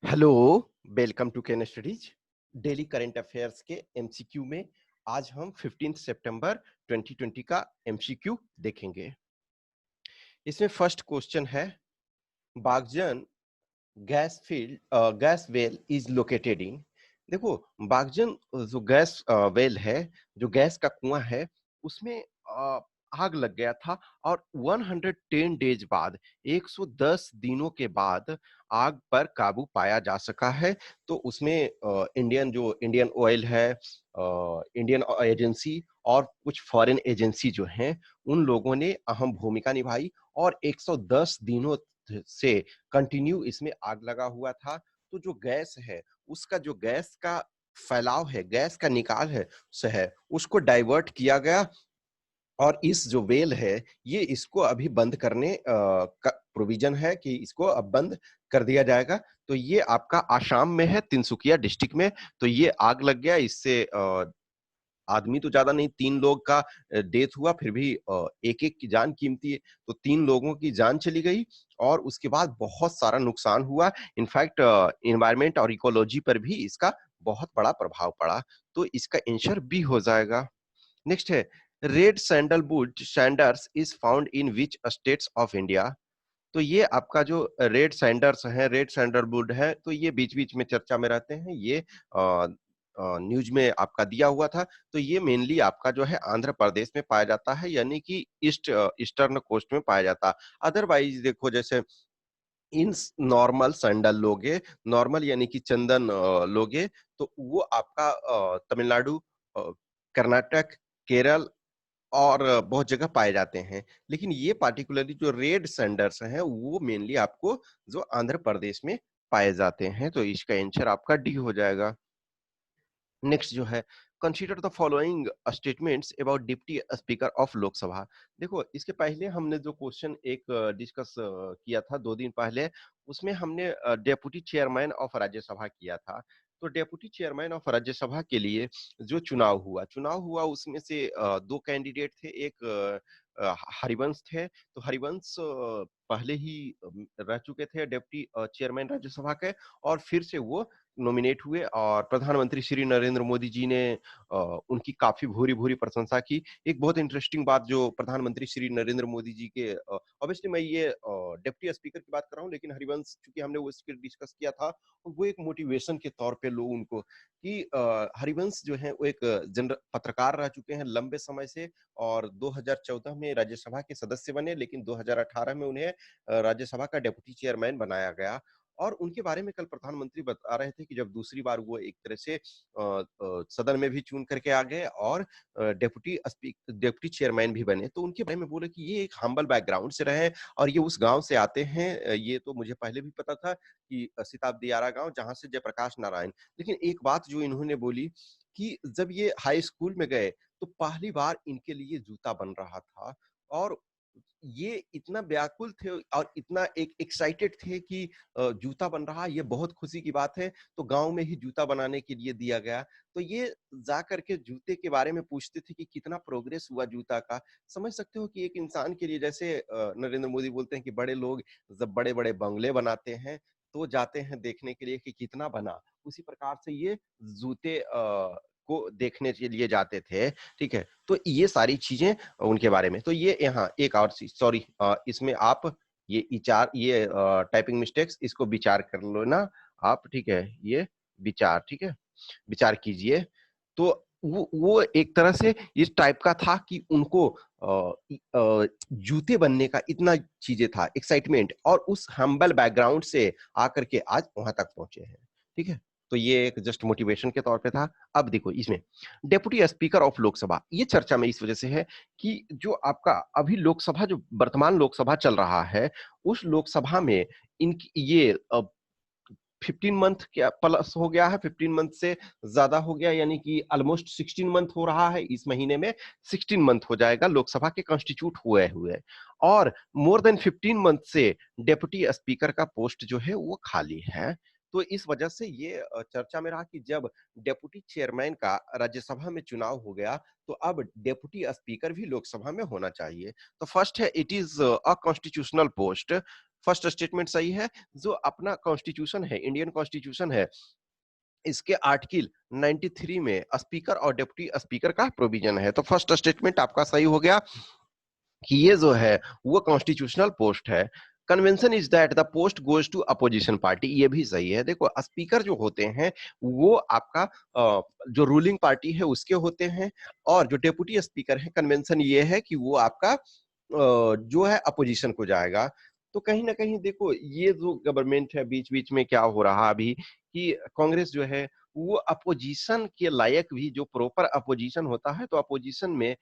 Hello, welcome to Can Studies. Daily current affairs के MCQ में आज हम 15 सितंबर 2020 का एमसीक्यू देखेंगे। इसमें फर्स्ट क्वेश्चन है, Baghjan gas well is located in. देखो, बागजन जो गैस वेल है, जो गैस का कुआं है, उसमें आग लग गया था और 110 डेज बाद, 110 दिनों के बाद आग पर काबू पाया जा सका है। तो उसमें इंडियन ऑयल है, इंडियन एजेंसी और कुछ फॉरेन एजेंसी जो हैं, उन लोगों ने अहम भूमिका निभाई और 110 दिनों से कंटिन्यू इसमें आग लगा हुआ था। तो जो गैस है, उसका जो गैस का फैलाव है, गैस का निकाल है, उसको डाइवर्ट किया गया और इस जो वेल है, ये इसको अभी बंद करने का प्रोविजन है कि इसको अब बंद कर दिया जाएगा। तो ये आपका आसाम में है, तिनसुकिया डिस्ट्रिक्ट में। तो ये आग लग गया, इससे आदमी तो ज्यादा नहीं, 3 लोग का डेथ हुआ, फिर भी एक-एक की जान कीमती है, तो 3 लोगों की जान चली गई और उसके बाद बहुत सारा नुकसान हुआ। इनफैक्ट एनवायरनमेंट और इकोलॉजी पर भी इसका बहुत बड़ा प्रभाव पड़ा। तो इसका आंसर बी हो जाएगा। नेक्स्ट है, red Sanders is found in which states of India. तो ये आपका जो रेड सैंडलवुड है, तो ये बीच-बीच में चर्चा में रहते हैं। ये न्यूज़ में आपका दिया हुआ था। तो ये मेनली आपका जो है आंध्र प्रदेश में पाया जाता है, यानी कि ईस्टर्न कोस्ट में पाया जाता है। अदरवाइज़ देखो, जैसे इन नॉर्मल सैंडल लोगे, नॉर्मल यानी कि चंदन लोगे, तो वो आपका तमिलनाडु, अ, कर्नाटक, केरल और बहुत जगह पाए जाते हैं। लेकिन ये पार्टिकुलरली जो रेड सैंडर्स हैं, वो मेनली आपको जो आंध्र प्रदेश में पाए जाते हैं। तो इसका आंसर आपका डी हो जाएगा। नेक्स्ट जो है, consider the following statements about deputy speaker of Lok Sabha. देखो, इसके पहले हमने जो क्वेश्चन एक डिस्कस किया था 2 दिन पहले, उसमें हमने डेप्यूटी चेयरमैन ऑफ राज्यसभा किया था। तो डेप्यूटी चेयरमैन ऑफ राज्यसभा के लिए जो चुनाव हुआ उसमें से 2 कैंडिडेट थे, एक हरिवंश थे। तो हरिवंश पहले ही रह चुके थे डेप्यूटी चेयरमैन राज्यसभा के, और फिर से वो नॉमिनेट हुए और प्रधानमंत्री श्री नरेंद्र मोदी जी ने उनकी काफ़ी भूरी-भूरी प्रशंसा की। एक बहुत इंटरेस्टिंग बात जो प्रधानमंत्री श्री नरेंद्र मोदी जी के ऑब्वियसली मैं ये डिप्टी स्पीकर की बात कर रहा हूँ, लेकिन हरिवंश चूँकि हमने वो इसके डिस्कस किया था, वो एक मोटिवेशन के तौर पे लो उनको कि हरिवंश जो हैं वो एक पत्रकार रह चुके हैं लंबे समय से और 2014 में राज्यसभा के सदस्य बने, लेकिन 2018 में उन्हें राज्यसभा का डिप्टी चेयरमैन बनाया गया। और उनके बारे में कल प्रधानमंत्री बता रहे थे कि जब दूसरी बार वो एक तरह से सदन में भी चुन करके आ गए और डिप्टी चेयरमैन भी बने, तो उनके बारे में बोले कि ये एक हम्बल बैकग्राउंड से रहे और ये उस गाँव से आते हैं। ये तो मुझे पहले भी पता था कि सिताब दियारा गाँव, जहाँ से जयप्रकाश नारायण। लेकिन एक बात जो इन्होंने बोली कि जब ये हाई स्कूल में गए, तो पहली बार इनके लिए जूता बन रहा था और ये इतना व्याकुल थे और इतना एक एक्साइटेड थे कि जूता बन रहा है, ये बहुत खुशी की बात है। तो गाँव में ही जूता बनाने के लिए दिया गया। तो ये जा करके जूते के बारे में पूछते थे कि कितना प्रोग्रेस हुआ जूता का। समझ सकते हो कि एक इंसान के लिए जैसे नरेंद्र मोदी बोलते हैं कि बड़े लोग जब बड़े-बड़े बंगले बनाते हैं, तो जाते हैं देखने के लिए कि कितना बना। उसी प्रकार से ये जूते को देखने के लिए जाते थे, ठीक है? तो ये सारी चीज़ें उनके बारे में। तो ये यहाँ एक और चीज़, सॉरी, इसमें आप ये टाइपिंग मिस्टेक्स इसको विचार कर लो ना आप, ठीक है? ये विचार, ठीक है? विचार कीजिए। तो वो एक तरह से इस टाइप का था कि उनको जूते बनने का इतना चीज़ें था, एक्साइटमेंट, और उस हम्बल बैकग्राउंड से आकर के आज वहाँ तक पहुँचे हैं, ठीक है? तो ये एक जस्ट मोटिवेशन के तौर पे था। अब देखो इसमें डेप्यूटी स्पीकर ऑफ लोकसभा, ये चर्चा में इस वजह से है कि जो आपका अभी लोकसभा, जो वर्तमान लोकसभा चल रहा है, उस लोकसभा में इनकी ये 15 मंथ क्या प्लस हो गया है, 15 मंथ से ज़्यादा हो गया, यानी कि ऑलमोस्ट 16 मंथ हो रहा है, इस महीने में 16 मंथ हो जाएगा लोकसभा के कॉन्स्टिट्यूट हुए हुए, और मोर देन 15 मंथ से डेप्यूटी स्पीकर का पोस्ट जो है वो खाली है। तो इस वजह से ये चर्चा में रहा कि जब डेप्यूटी चेयरमैन का राज्यसभा में चुनाव हो गया, तो अब डेप्यूटी स्पीकर भी लोकसभा में होना चाहिए। तो फर्स्ट है, it is a constitutional post first statement सही है। जो अपना कॉन्स्टिट्यूशन है, इंडियन कॉन्स्टिट्यूशन है, इसके आर्टिकल 93 में स्पीकर और डिप्टी स्पीकर का प्रोविजन है। तो फर्स्ट स्टेटमेंट आपका सही हो गया कि ये जो है वो कॉन्स्टिट्यूशनल पोस्ट है। Convention is that the post goes to opposition party, ये भी सही है। देखो स्पीकर जो होते हैं वो आपका जो रूलिंग पार्टी है उसके होते हैं, और जो डेप्यूटी स्पीकर है कन्वेंशन ये है कि वो आपका जो है अपोजिशन को जाएगा। तो कहीं ना कहीं देखो ये जो गवर्नमेंट है बीच बीच में क्या हो रहा अभी कि कांग्रेस जो है वो अपोजिशन के लायक भी, जो प्रॉपर अपोजिशन होता है तो अपोजिशन में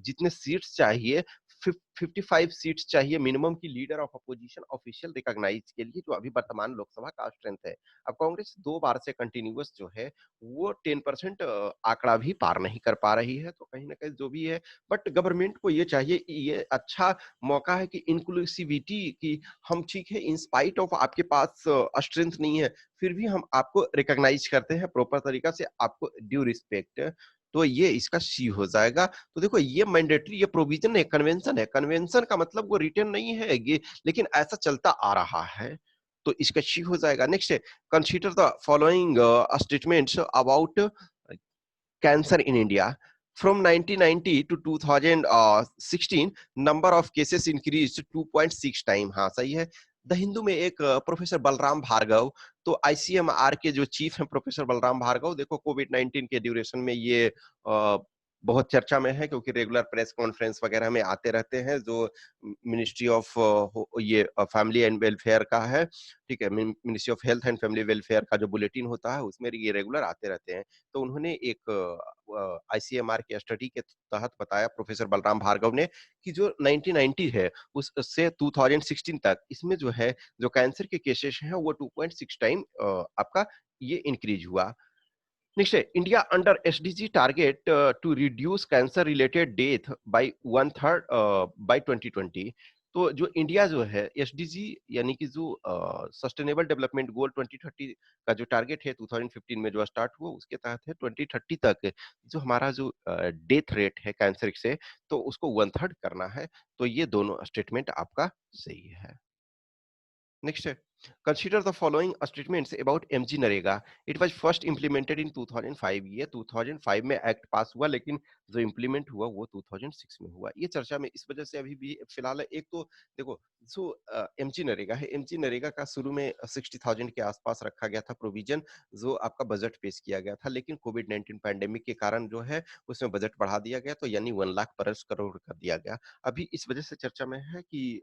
जितने सीट्स चाहिए 55 सीट्स चाहिए मिनिमम की leader of opposition official recognise के लिए, जो अभी वर्तमान लोकसभा का स्ट्रेंथ है। अब कांग्रेस 2 बार से कंटिन्यूअस जो है वो 10% आंकड़ा भी पार नहीं कर पा रही है। तो कहीं ना कहीं जो भी है, बट गवर्नमेंट को ये चाहिए, ये अच्छा मौका है कि इंक्लूसिविटी की, हम ठीक है इन स्पाइट ऑफ आपके पास स्ट्रेंथ नहीं है फिर भी हम आपको रिकॉग्नाइज करते हैं प्रॉपर तरीका से, आपको ड्यू रिस्पेक्ट। तो ये इसका सी हो जाएगा। तो देखो ये मैंडेटरी, ये प्रोविजन है, कन्वेंशन है। कन्वेंशन का मतलब वो रिटर्न नहीं है ये, लेकिन ऐसा चलता आ रहा है, तो इसका सी हो जाएगा। नेक्स्ट है, consider the following statements about cancer in India. From 1990 to 2016, number of cases increased 2.6 time. हाँ सही है। द हिंदू में एक प्रोफेसर बलराम भार्गव, तो आईसीएमआर के जो चीफ हैं प्रोफेसर बलराम भार्गव, देखो कोविड 19 के ड्यूरेशन में ये बहुत चर्चा में है क्योंकि रेगुलर प्रेस कॉन्फ्रेंस वगैरह में आते रहते हैं। जो मिनिस्ट्री ऑफ ये फैमिली एंड वेलफेयर का है, ठीक है, ministry of health and family welfare का जो बुलेटिन होता है उसमें ये रेगुलर आते रहते हैं। तो उन्होंने एक आईसीएमआर के स्टडी के तहत बताया प्रोफेसर बलराम भार्गव ने कि जो 1990 है उससे 2016 तक इसमें जो है जो कैंसर के केसेस हैं वो 2.6 टाइम आपका ये इंक्रीज हुआ। नेक्स्ट है, India under SDG target to reduce cancer related death by 1/3 by 2020। तो जो इंडिया जो है एसडीजी यानी कि जो सस्टेनेबल डेवलपमेंट गोल 2030 का जो टारगेट है 2015 में जो स्टार्ट हुआ उसके तहत है 2030 तक जो हमारा जो डेथ रेट है कैंसर से तो उसको 1/3 करना है। तो ये दोनों स्टेटमेंट आपका सही है। नेक्स्ट है, consider the following statements about MG NREGA. It was first implemented in 2005। ये 2005 में एक्ट पास हुआ, लेकिन जो इंप्लीमेंट हुआ वो 2006 में हुआ। ये चर्चा में इस वजह से अभी भी फिलहाल है। एक तो देखो जो एमजी नरेगा है, एमजी नरेगा का शुरू में 60,000 के आसपास रखा गया था प्रोविजन, जो आपका बजट पेश किया गया था, लेकिन कोविड 19 पैंडेमिक के कारण जो है उसमें बजट बढ़ा दिया गया, तो यानी 1,00,000 करोड़ कर दिया गया। अभी इस वजह से चर्चा में है कि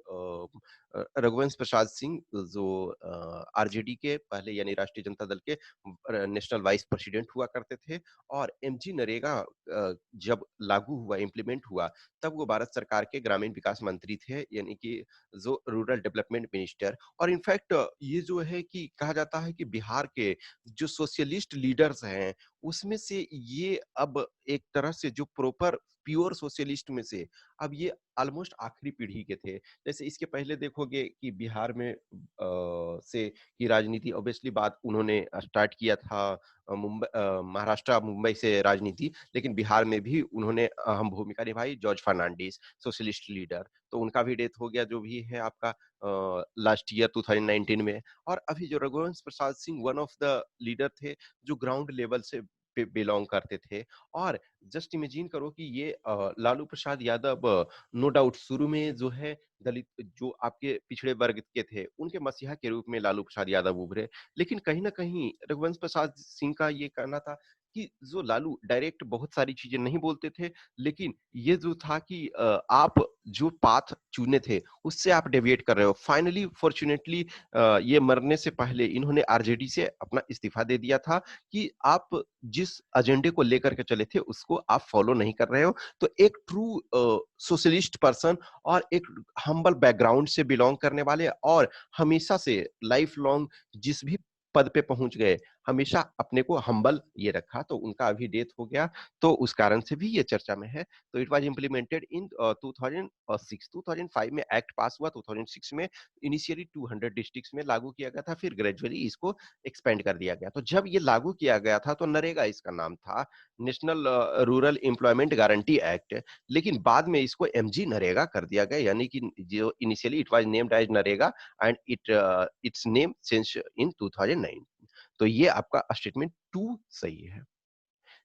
रघुवंश प्रसाद सिंह जो आरजेडी के पहले यानी राष्ट्रीय जनता दल के नेशनल वाइस प्रेसिडेंट हुआ करते थे, और एमजी नरेगा जब लागू हुआ, इम्प्लीमेंट हुआ, तब वो भारत सरकार के ग्रामीण विकास मंत्री थे, यानी कि जो रूरल डेवलपमेंट मिनिस्टर। और इनफैक्ट ये जो है कि कहा जाता है कि बिहार के जो सोशलिस्ट लीडर्स हैं उसमें से ये अब एक तरह से जो प्रॉपर प्योर सोशलिस्ट में से अब ये ऑलमोस्ट आखिरी पीढ़ी के थे। जैसे इसके पहले देखोगे कि बिहार में से की राजनीति ऑब्वियसली बात उन्होंने स्टार्ट किया था, महाराष्ट्र मुंबई से राजनीति, लेकिन बिहार में भी उन्होंने अहम भूमिका निभाई। जॉर्ज फर्नांडिस सोशलिस्ट लीडर, तो उनका भी डेथ हो गया जो भी है आपका लास्ट ईयर 2019 में। और अभी जो Raghuvansh Prasad Singh one of the leader थे जो ग्राउंड लेवल से बिलोंग करते थे। और जस्ट इमेजिन करो कि ये लालू प्रसाद यादव नो डाउट शुरू में जो है दलित जो आपके पिछड़े वर्ग के थे उनके मसीहा के रूप में लालू प्रसाद यादव उभरे, लेकिन कहीं ना कहीं रघुवंश प्रसाद सिंह का ये कहना था कि जो लालू डायरेक्ट बहुत सारी चीजें नहीं बोलते थे, लेकिन ये जो था कि आप जो पाथ चुने थे उससे आप डेविएट कर रहे हो। फाइनली फॉर्चुनेटली ये मरने से पहले इन्होंने आरजेडी से अपना इस्तीफा दे दिया था कि आप जिस एजेंडे को लेकर के चले थे उसको आप फॉलो नहीं कर रहे हो। तो एक ट्रू सोशलिस्ट पर्सन और एक हम्बल बैकग्राउंड से बिलोंग करने वाले और हमेशा से लाइफ लॉन्ग जिस भी पद पे पहुंच गए, हमेशा अपने को हम्बल ये रखा, तो उनका अभी डेथ हो गया, तो उस कारण से भी ये चर्चा में है। तो इट वाज इम्प्लीमेंटेड इन 2006। 2005 में एक्ट पास हुआ, 2006 में इनिशियली 200 डिस्ट्रिक्ट्स में लागू किया गया था, फिर ग्रेजुअली इसको एक्सपेंड कर दिया गया। तो जब ये लागू किया गया था तो नरेगा इसका नाम था, national rural employment guarantee act, लेकिन बाद में इसको एमजी नरेगा कर दिया गया, यानी कि जो initially it was named as NREGA and its name change in 2009। तो ये आपका स्टेटमेंट 2 सही है।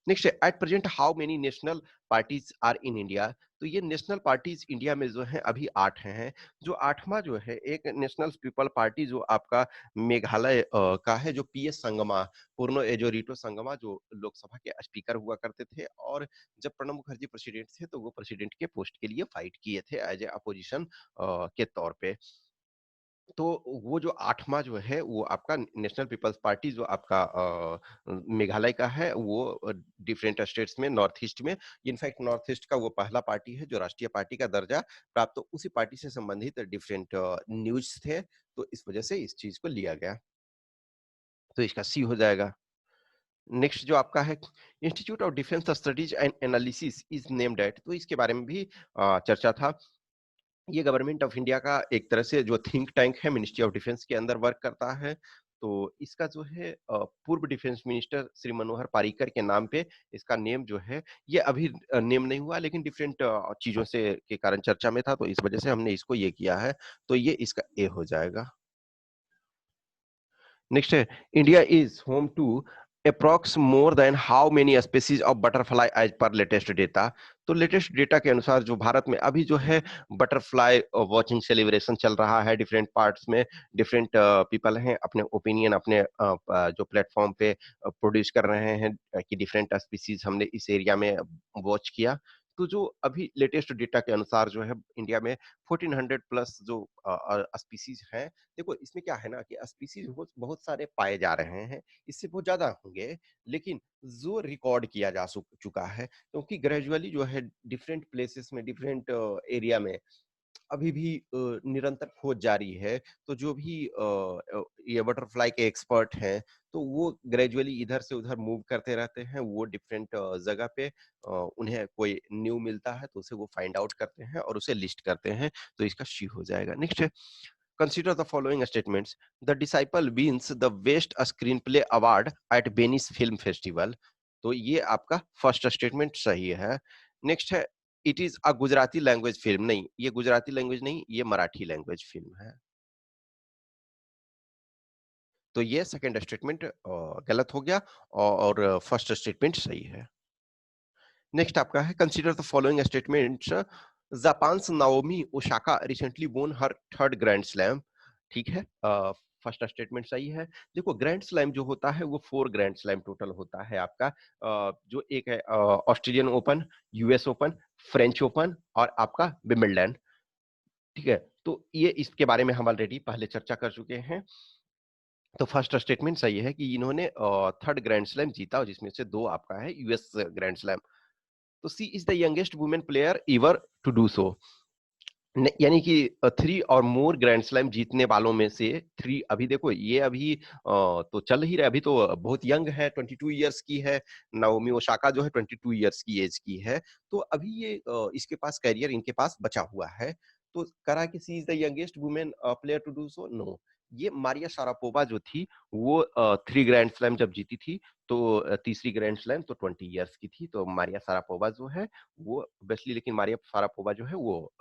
नेक्स्ट है, at present how many national parties are in India. तो ये नेशनल पार्टीज इंडिया में जो है अभी 8 हैं। जो 8वां जो है, एक नेशनल पीपल पार्टी जो आपका मेघालय का है, जो पीएस संगमा, पूर्णो एजो रिटो संगमा, जो लोकसभा के स्पीकर हुआ करते थे, और जब प्रणब मुखर्जी प्रेसिडेंट थे तो वो प्रेसिडेंट के पोस्ट के लिए फाइट किए थे एज ए अपोजिशन के तौर पे। तो वो जो 8वां जो है वो आपका नेशनल पीपल्स पार्टी जो आपका मेघालय का है, वो डिफरेंट स्टेट्स में नॉर्थ ईस्ट में, इनफैक्ट नॉर्थ ईस्ट का वो पहला पार्टी है जो राष्ट्रीय पार्टी का दर्जा प्राप्त, तो उसी पार्टी से संबंधित डिफरेंट न्यूज थे, तो इस वजह से इस चीज को लिया गया। तो इसका सी हो जाएगा। नेक्स्ट जो आपका है, institute of defence studies and analysis is named at, तो इसके बारे में भी चर्चा था। ये गवर्नमेंट ऑफ इंडिया का एक तरह से जो थिंक टैंक है, मिनिस्ट्री ऑफ डिफेंस के अंदर वर्क करता है। तो इसका जो है पूर्व डिफेंस मिनिस्टर श्री मनोहर पारिकर के नाम पे इसका नेम जो है, ये अभी नेम नहीं हुआ, लेकिन डिफरेंट चीजों से के कारण चर्चा में था, तो इस वजह से हमने इसको ये किया है, तो ये इसका ए हो जाएगा। नेक्स्ट है, India is home to approx more than how many species of butterfly as per latest data. तो लेटेस्ट डेटा के अनुसार जो भारत में अभी जो है बटरफ्लाई वॉचिंग सेलिब्रेशन चल रहा है, डिफरेंट पार्ट्स में डिफरेंट पीपल हैं, अपने ओपिनियन अपने जो प्लेटफॉर्म पे प्रोड्यूस कर रहे हैं कि डिफरेंट स्पीसीज हमने इस एरिया में वॉच किया। तो जो अभी लेटेस्ट डेटा के अनुसार जो है इंडिया में 1400 प्लस जो स्पीसीज हैं। देखो इसमें क्या है ना कि स्पीसीज बहुत सारे पाए जा रहे हैं, इससे बहुत ज्यादा होंगे, लेकिन जो रिकॉर्ड किया जा चुका है, क्योंकि ग्रेजुअली जो है डिफरेंट प्लेसेस में, डिफरेंट एरिया में अभी भी निरंतर खोज जारी है। तो जो भी ये बटरफ्लाई के एक्सपर्ट हैं, तो वो ग्रेजुअली इधर से उधर मूव करते रहते हैं, वो डिफरेंट जगह पे उन्हें कोई न्यू मिलता है तो उसे वो फाइंड आउट करते हैं और उसे लिस्ट करते हैं, तो इसका शी हो जाएगा। नेक्स्ट है, consider the following statements. The Disciple wins the Best Screenplay Award at Venice Film Festival. तो ये आपका फर्स्ट स्टेटमेंट सही है। नेक्स्ट है, it is a Gujarati language film. नहीं, ये गुजराती लैंग्वेज नहीं, ये मराठी लैंग्वेज फिल्म है। तो ये सेकंड स्टेटमेंट गलत हो गया और फर्स्ट स्टेटमेंट सही है। नेक्स्ट आपका है, consider the following statements. Japan Naomi Osaka recently वोन हर थर्ड ग्रैंड स्लैम। ठीक है, फर्स्ट स्टेटमेंट सही है। देखो ग्रैंड स्लैम जो होता है वो 4 ग्रैंड स्लैम टोटल होता है आपका, जो एक है Australian open, US open, French open और आपका विंबलडन। ठीक है, तो ये इसके बारे में हम ऑलरेडी पहले चर्चा कर चुके हैं। तो फर्स्ट स्टेटमेंट सही है कि इन्होंने थर्ड ग्रैंड स्लैम जीता, और जिसमें से 2 आपका है यूएस ग्रैंड स्लैम। तो she is the youngest women player ever to do so. यानी कि 3 और मोर ग्रैंड स्लैम जीतने वालों में से 3, अभी देखो ये अभी तो चल ही रहे, अभी तो बहुत यंग है, 22 इयर्स की है। नाओमी ओसाका जो है 22 इयर्स की एज की है। तो अभी ये इसके पास कैरियर इनके पास बचा हुआ है। तो करा कि she is the youngest women player to do so, no. ये मारिया शारापोवा जो थी वो 3 ग्रैंड स्लैम जब जीती थी, तो तीसरी ग्रैंड स्लैम तो 20 इयर्स की थी, तो मारिया शारापोवा जो है वो ऑब्वियसली, लेकिन मारिया शारापोवा जो है वो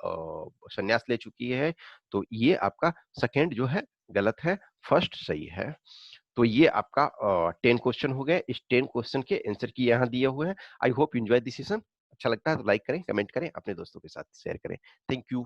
संन्यास ले चुकी है। तो ये आपका सेकंड जो है गलत है, फर्स्ट सही है। तो ये आपका 10 क्वेश्चन हो गए। इस 10 क्वेश्चन के आंसर की यहाँ दिए हुए हैं। I hope you enjoy this session. अच्छा लगता है तो लाइक करें, कमेंट करें, अपने दोस्तों के साथ शेयर करें। Thank you.